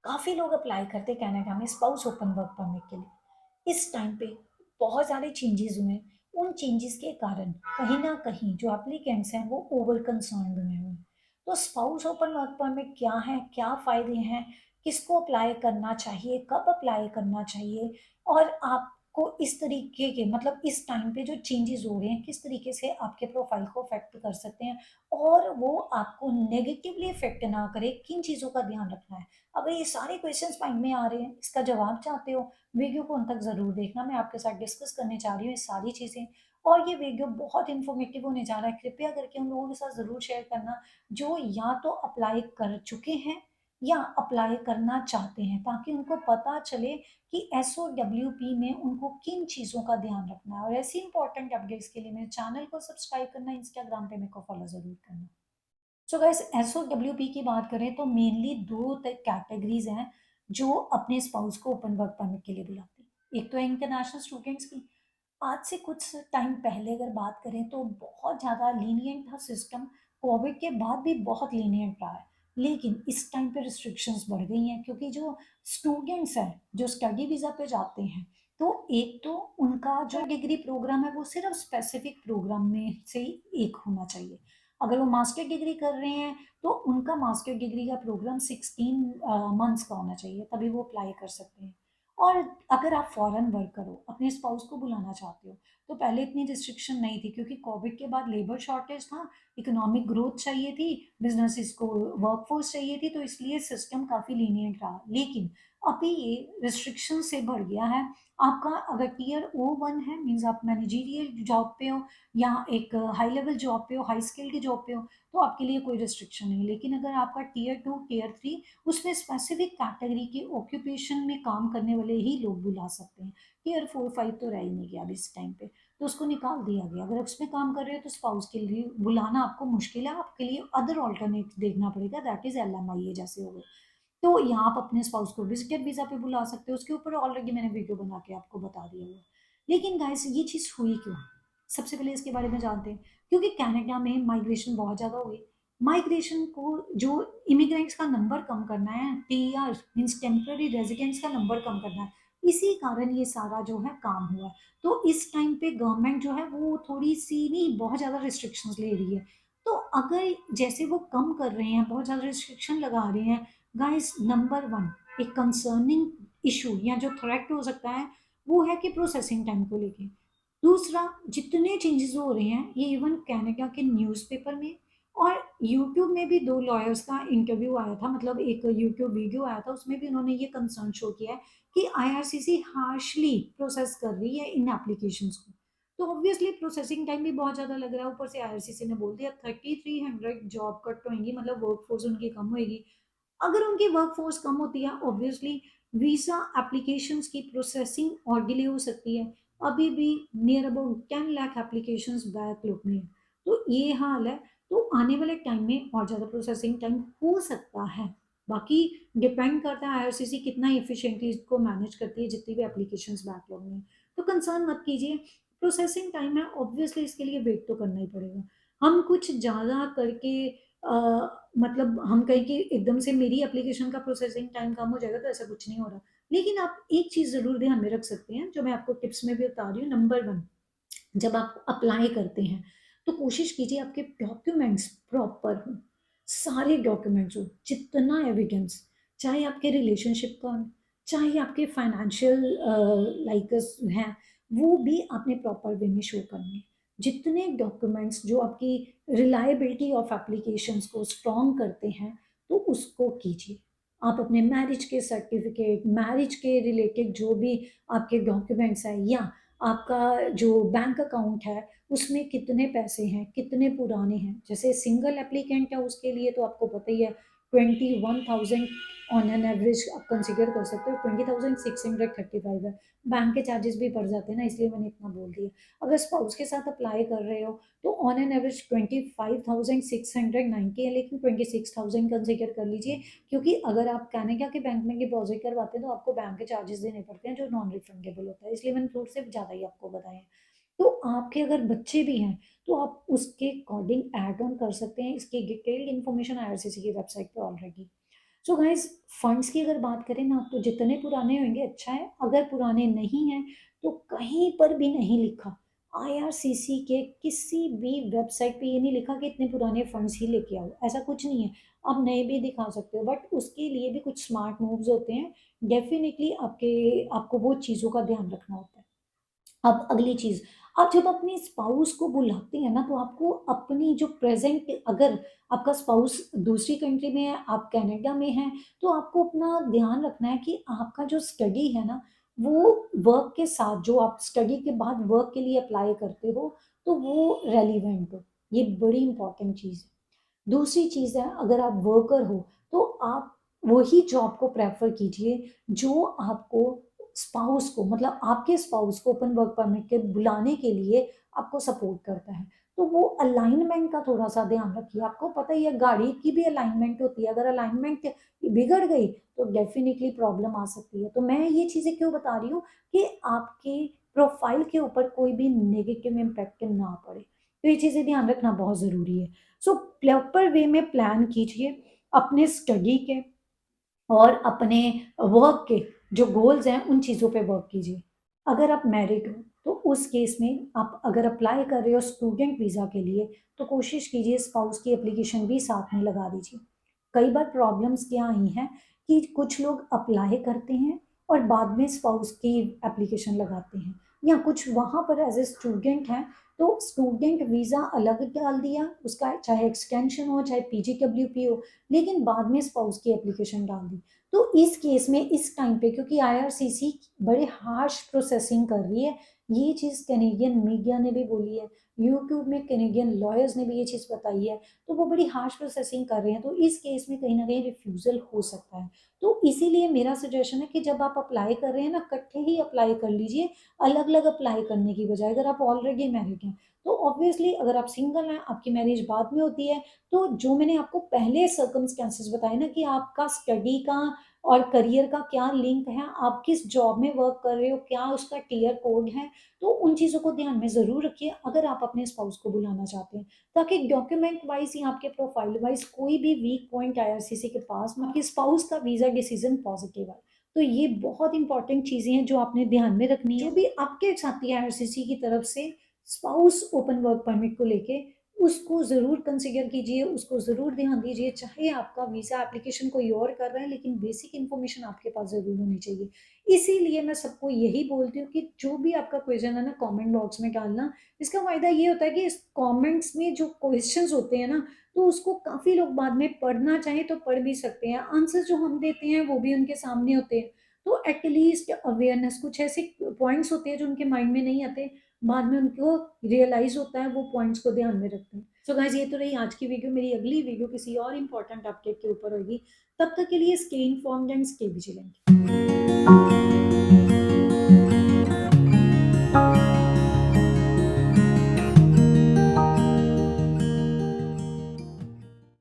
काफ़ी लोग अप्लाई करते हैं कनाडा में स्पाउस ओपन वर्क परमिट के लिए। इस टाइम पे बहुत सारे चेंजेस हुए हैं। उन चेंजेस के कारण कहीं न कहीं जो एप्लीकेंट्स हैं वो ओवर कंसर्न्ड हुए हैं। तो स्पाउस ओपन वर्क परमिट क्या है? क्या फ़ायदे हैं? किसको अप्लाई करना चाहिए? कब अप्लाई करना चाहिए? और आपको इस तरीके के मतलब इस टाइम पे जो चेंजेस हो रहे हैं, किस तरीके से आपके प्रोफ़ाइल को अफ़ेक्ट कर सकते हैं और वो आपको नेगेटिवली इफ़ेक्ट ना करे, किन चीज़ों का ध्यान रखना है? अगर ये सारे क्वेश्चंस माइंड में आ रहे हैं, इसका जवाब चाहते हो, वीडियो को अंत तक ज़रूर देखना। मैं आपके साथ डिस्कस करने जा रही हूँ ये सारी चीज़ें और ये वीडियो बहुत इन्फॉर्मेटिव होने जा रहा है। कृपया करके उन लोगों के साथ ज़रूर शेयर करना, जो या तो अप्लाई कर चुके हैं या अप्लाई करना चाहते हैं, ताकि उनको पता चले कि एसओडब्ल्यूपी में उनको किन चीज़ों का ध्यान रखना है। और ऐसी इंपॉर्टेंट अपडेट्स के लिए मेरे चैनल को सब्सक्राइब करना, इंस्टाग्राम पे मेरे को फॉलो ज़रूर करना। सो गाइस एसओडब्ल्यूपी की बात करें तो मेनली दो कैटेगरीज हैं जो अपने स्पाउस को ओपन वर्क परमिट के लिए बुलाते हैं। एक तो है इंटरनेशनल स्टूडेंट्स की। आज से कुछ टाइम पहले अगर बात करें तो बहुत ज़्यादा लीनियंट था सिस्टम। कोविड के बाद भी बहुत लीनियंट रहा है, लेकिन इस टाइम पे रिस्ट्रिक्शंस बढ़ गई हैं क्योंकि जो स्टूडेंट्स हैं जो स्टडी वीज़ा पे जाते हैं, तो एक तो उनका जो डिग्री प्रोग्राम है वो सिर्फ स्पेसिफिक प्रोग्राम में से ही एक होना चाहिए। अगर वो मास्टर डिग्री कर रहे हैं तो उनका मास्टर डिग्री का प्रोग्राम 16 मंथ्स का होना चाहिए, तभी वो अप्लाई कर सकते हैं। और अगर आप फॉरेन वर्क करो, अपने स्पाउस को बुलाना चाहते हो, तो पहले इतनी रिस्ट्रिक्शन नहीं थी क्योंकि कोविड के बाद लेबर शॉर्टेज था, इकोनॉमिक ग्रोथ चाहिए थी, बिजनेसेस को वर्कफोर्स चाहिए थी, तो इसलिए सिस्टम काफ़ी लीनियंट रहा। लेकिन अभी ये रिस्ट्रिक्शन से बढ़ गया है। आपका अगर टियर O1 है, मीन्स आप मैनेजरियल जॉब पे हो या एक हाई लेवल जॉब पे हो, हाई स्किल की जॉब पे हो, तो आपके लिए कोई रिस्ट्रिक्शन नहीं है। लेकिन अगर आपका टियर 2, टियर 3, उसमें स्पेसिफिक कैटेगरी के ऑक्यूपेशन में काम करने वाले ही लोग बुला सकते हैं। टियर 4, 5 तो रह ही नहीं गया अभी इस टाइम पे, तो उसको निकाल दिया गया। अगर उसमें काम कर रहे हो तो स्पाउस के लिए बुलाना आपको मुश्किल है, आपके लिए अदर ऑल्टरनेट देखना पड़ेगा, दैट इज़ एलएमआईए जैसे हो गए। तो यहाँ आप अपने स्पाउस को विजिटर वीज़ा पे बुला सकते हो, उसके ऊपर ऑलरेडी मैंने वीडियो बना के आपको बता दिया हुआ है। लेकिन गाइस ये चीज़ हुई क्यों? सबसे पहले इसके बारे में जानते हैं। क्योंकि कनाडा में माइग्रेशन बहुत ज़्यादा हो गई। माइग्रेशन को जो इमिग्रेंट्स का नंबर कम करना है, टीआर मीन्स टेम्परेरी रेजिडेंट्स का नंबर कम करना है, इसी कारण ये सारा जो है काम हुआ है। तो इस टाइम पे गवर्नमेंट जो है वो थोड़ी-सी नहीं बहुत ज़्यादा रिस्ट्रिक्शंस ले रही है। तो अगर जैसे वो कम कर रहे हैं, बहुत ज़्यादा रिस्ट्रिक्शन लगा रहे हैं, गाइस नंबर 1 एक कंसर्निंग इश्यू या जो थ्रेट हो सकता है, वो है कि प्रोसेसिंग टाइम को लेके। दूसरा, जितने चेंजेस हो रहे हैं ये इवन कनाडा के न्यूज़पेपर में और यूट्यूब में भी 2 लॉयर्स का इंटरव्यू आया था, मतलब एक यूट्यूब वीडियो आया था, उसमें भी उन्होंने ये कंसर्न शो किया है कि आईआरसीसी हार्शली प्रोसेस कर रही है इन एप्लीकेशंस को। तो ऑब्वियसली प्रोसेसिंग टाइम भी बहुत ज़्यादा लग रहा है, ऊपर से आईआरसीसी ने बोल दिया 3300 जॉब कट होएँगी, मतलब वर्कफोर्स उनकी कम होएगी। अगर उनकी वर्कफोर्स कम होती है ऑब्वियसली वीज़ा एप्लीकेशंस की प्रोसेसिंग और डिले हो सकती है। अभी भी near about 10 lakh applications backlog में है। तो ये हाल है, तो आने वाले टाइम में और ज़्यादा प्रोसेसिंग टाइम हो सकता है। बाकी डिपेंड करता है आईआरसीसी कितना एफिशिएंटली इसको मैनेज करती है जितनी भी एप्लीकेशंस बैकलॉग में है। तो कंसर्न मत कीजिए, प्रोसेसिंग टाइम है ऑब्वियसली इसके लिए वेट तो करना ही पड़ेगा। हम कुछ ज़्यादा करके मतलब हम कहें कि एकदम से मेरी एप्लीकेशन का प्रोसेसिंग टाइम कम हो जाएगा तो ऐसा कुछ नहीं हो रहा। लेकिन आप एक चीज़ ज़रूर ध्यान में रख सकते हैं, जो मैं आपको टिप्स में भी बता रही हूँ। नंबर 1, जब आप अप्लाई करते हैं, तो कोशिश कीजिए आपके डॉक्यूमेंट्स प्रॉपर हों, सारे डॉक्यूमेंट्स हों, जितना एविडेंस, चाहे आपके रिलेशनशिप का हो, चाहे आपके फाइनेंशियल लाइक्स हैं, वो भी आपने प्रॉपर वे में शो करने हैं। जितने डॉक्यूमेंट्स जो आपकी रिलायबिलिटी ऑफ एप्लीकेशंस को स्ट्रॉन्ग करते हैं, तो उसको कीजिए। आप अपने मैरिज के सर्टिफिकेट, मैरिज के रिलेटेड जो भी आपके डॉक्यूमेंट्स हैं या आपका जो बैंक अकाउंट है, उसमें कितने पैसे हैं, कितने पुराने हैं। जैसे सिंगल एप्लीकेंट है उसके लिए तो आपको पता ही है 21,000 ऑन एन एवरेज आप कंसीडर कर सकते हो, 20,635 है। बैंक के चार्जेस भी बढ़ जाते हैं ना, इसलिए मैंने इतना बोल दिया। अगर स्पाउस के साथ अप्लाई कर रहे हो तो ऑन एन एवरेज 25,690 है, लेकिन 26,000 कंसीडर कर लीजिए, क्योंकि अगर आप कनाडा के बैंक में डिपॉजिट करवाते हैं तो आपको बैंक के चार्जेस देने पड़ते हैं जो नॉन रिफंडेबल होता है, इसलिए मैंने थोड़े से ज़्यादा ही आपको बताया। तो आपके अगर बच्चे भी हैं तो आप उसके अकॉर्डिंग ऐड ऑन कर सकते हैं, इसकी डिटेल्ड इन्फॉर्मेशन आईआरसीसी की वेबसाइट पे ऑलरेडी। सो गाइस, फंड्स की अगर बात करें ना, तो जितने पुराने होंगे अच्छा है, अगर पुराने नहीं हैं तो कहीं पर भी नहीं लिखा, आईआरसीसी के किसी भी वेबसाइट पे ये नहीं लिखा कि इतने पुराने फंड्स ही लेके आओ, ऐसा कुछ नहीं है। आप नए भी दिखा सकते हो, बट उसके लिए भी कुछ स्मार्ट मूव्स होते हैं। डेफिनेटली आपको वो चीज़ों का ध्यान रखना होता है। अब अगली चीज, आप जब अपने स्पाउस को बुलाते हैं ना, तो आपको अपनी जो प्रेजेंट, अगर आपका स्पाउस दूसरी कंट्री में है, आप कनाडा में हैं, तो आपको अपना ध्यान रखना है कि आपका जो स्टडी है ना, वो वर्क के साथ, जो आप स्टडी के बाद वर्क के लिए अप्लाई करते हो, तो वो रेलिवेंट हो। ये बड़ी इंपॉर्टेंट चीज है। दूसरी चीज है, अगर आप वर्कर हो तो आप वही जॉब को प्रेफर कीजिए जो आपको स्पाउस को, मतलब आपके स्पाउस को ओपन वर्क परमिट के बुलाने के लिए आपको सपोर्ट करता है। तो वो अलाइनमेंट का थोड़ा सा ध्यान रखिए। आपको पता ही है, गाड़ी की भी अलाइनमेंट होती है, अगर अलाइनमेंट बिगड़ गई तो डेफिनेटली प्रॉब्लम आ सकती है। तो मैं ये चीजें क्यों बता रही हूँ कि आपके प्रोफाइल के ऊपर कोई भी नेगेटिव इम्पैक्ट ना पड़े, तो ये चीजें ध्यान रखना बहुत जरूरी है। सो प्रॉपर वे में प्लान कीजिए अपने स्टडी के और अपने वर्क के, जो गोल्स हैं उन चीज़ों पे वर्क कीजिए। अगर आप मैरिड हो तो उस केस में आप अगर अप्लाई कर रहे हो स्टूडेंट वीज़ा के लिए, तो कोशिश कीजिए स्पाउस की एप्लीकेशन भी साथ में लगा दीजिए। कई बार प्रॉब्लम्स क्या आई हैं कि कुछ लोग अप्लाई करते हैं और बाद में स्पाउस की एप्लीकेशन लगाते हैं, या कुछ वहाँ पर एज ए स्टूडेंट हैं तो स्टूडेंट वीज़ा अलग डाल दिया उसका, चाहे एक्सटेंशन हो चाहे पीजीडब्ल्यूपी हो, लेकिन बाद में स्पाउस की एप्लीकेशन डाल दी। तो इस केस में इस टाइम पे, क्योंकि आईआरसीसी बड़े हार्श प्रोसेसिंग कर रही है, ये चीज़ कैनेडियन मीडिया ने भी बोली है, यूट्यूब में कैनेडियन लॉयर्स ने भी ये चीज़ बताई है, तो वो बड़ी हार्श प्रोसेसिंग कर रहे हैं, तो इस केस में कहीं ना कहीं रिफ्यूज़ल हो सकता है। तो इसीलिए मेरा सजेशन है कि जब आप अप्लाई कर रहे हैं ना, इकट्ठे ही अप्लाई कर लीजिए, अलग अलग अप्लाई करने की बजाय। अगर आप ऑलरेडी मैरिड हैं तो ऑब्वियसली, अगर आप सिंगल हैं, आपकी मैरिज बाद में होती है, तो जो मैंने आपको पहले सर्कमस्टेंसेस बताए ना कि आपका स्टडी का और करियर का क्या लिंक है, आप किस जॉब में वर्क कर रहे हो, क्या उसका टीयर कोड है, तो उन चीज़ों को ध्यान में ज़रूर रखिए अगर आप अपने स्पाउस को बुलाना चाहते हैं, ताकि डॉक्यूमेंट वाइज या आपके प्रोफाइल वाइज कोई भी वीक पॉइंट आईआरसीसी के पास, आपके स्पाउस का वीज़ा डिसीजन पॉजिटिव है। तो ये बहुत इंपॉर्टेंट चीज़ें हैं जो आपने ध्यान में रखनी है। जो भी आपके साथी आईआरसीसी की तरफ से स्पाउस ओपन वर्क परमिट को लेके, उसको ज़रूर कंसिडर कीजिए, उसको ज़रूर ध्यान दीजिए, चाहे आपका वीज़ा एप्लीकेशन कोई और कर रहा है, लेकिन बेसिक इन्फॉर्मेशन आपके पास ज़रूर होनी चाहिए। इसीलिए मैं सबको यही बोलती हूँ कि जो भी आपका क्वेश्चन है ना, कमेंट बॉक्स में डालना। इसका फ़ायदा ये होता है कि इस कमेंट्स में जो क्वेश्चंस होते हैं ना, तो उसको काफ़ी लोग बाद में पढ़ना चाहें तो पढ़ भी सकते हैं। आंसर जो हम देते हैं वो भी उनके सामने होते हैं। तो एटलीस्ट अवेयरनेस, कुछ ऐसे पॉइंट्स होते हैं जो उनके माइंड में नहीं आते, बाद में उनको रियलाइज होता है, वो पॉइंट्स को ध्यान में रखते हैं। सो गाइस, ये तो रही आज की वीडियो। मेरी अगली वीडियो किसी और इंपॉर्टेंट अपडेट के ऊपर होगी। तब तक के लिए stay informed and stay vigilant.